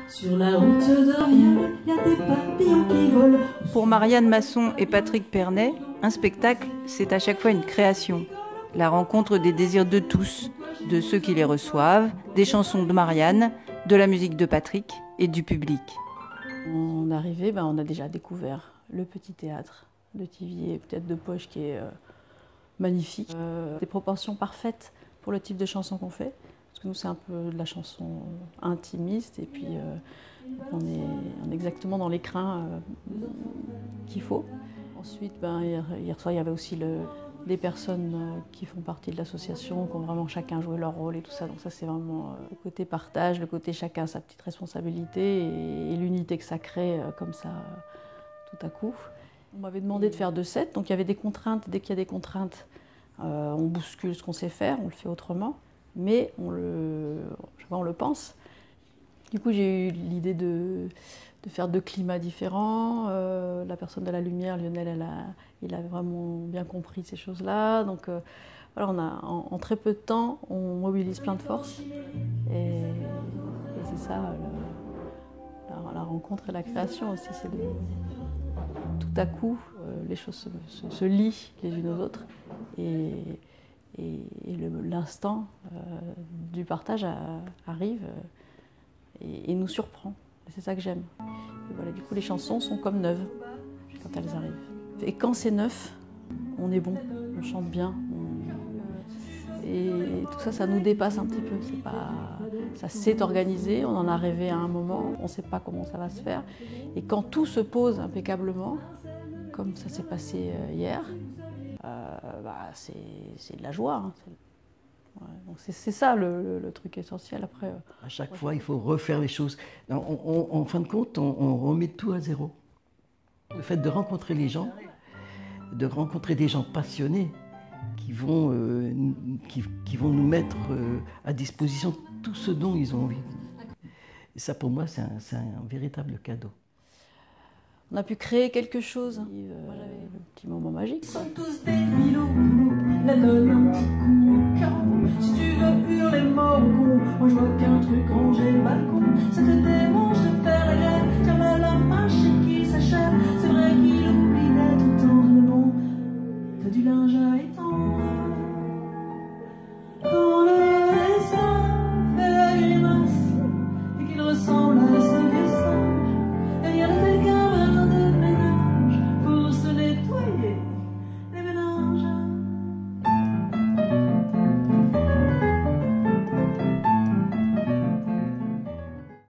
Sur la route de Raviel, il y a des papillons qui volent. Pour Marianne Masson et Patrick Pernet, un spectacle, c'est à chaque fois une création. La rencontre des désirs de tous, de ceux qui les reçoivent, des chansons de Marianne, de la musique de Patrick et du public. On est arrivé, on a déjà découvert le petit théâtre de Thiviers, peut-être de Poche, qui est magnifique. Des proportions parfaites pour le type de chanson qu'on fait. Parce que nous, c'est un peu de la chanson intimiste, et puis on est exactement dans l'écrin qu'il faut. Ensuite, hier soir, il y avait aussi des personnes qui font partie de l'association, qui ont vraiment chacun joué leur rôle et tout ça. Donc ça, c'est vraiment le côté partage, le côté chacun sa petite responsabilité et l'unité que ça crée comme ça, tout à coup. On m'avait demandé de faire 2 sets, donc il y avait des contraintes. Dès qu'il y a des contraintes, on bouscule ce qu'on sait faire, on le fait autrement. Mais on le pense. Du coup, j'ai eu l'idée de faire 2 climats différents. La personne de la lumière, Lionel, il a vraiment bien compris ces choses-là. Donc voilà, en très peu de temps, on mobilise plein de forces. Et c'est ça, la rencontre et la création aussi. C'est tout à coup, les choses se lient les unes aux autres. Et l'instant du partage arrive et nous surprend. C'est ça que j'aime. Voilà, du coup, les chansons sont comme neuves quand elles arrivent. Et quand c'est neuf, on est bon, on chante bien. Et tout ça, ça nous dépasse un petit peu. Ça s'est organisé, on en a rêvé à un moment, on ne sait pas comment ça va se faire. Et quand tout se pose impeccablement, comme ça s'est passé hier, c'est de la joie. Hein. C'est ça le truc essentiel après. À chaque fois, il faut refaire les choses. En fin de compte, on remet tout à zéro. Le fait de rencontrer les gens, de rencontrer des gens passionnés qui vont nous mettre à disposition tout ce dont ils ont envie. Et ça, pour moi, c'est un véritable cadeau. On a pu créer quelque chose, le petit moment magique. Ils sont tous des milous, la donne un petit coup au cœur. Si tu veux hurler mort au con, moi je vois qu'un truc en gel.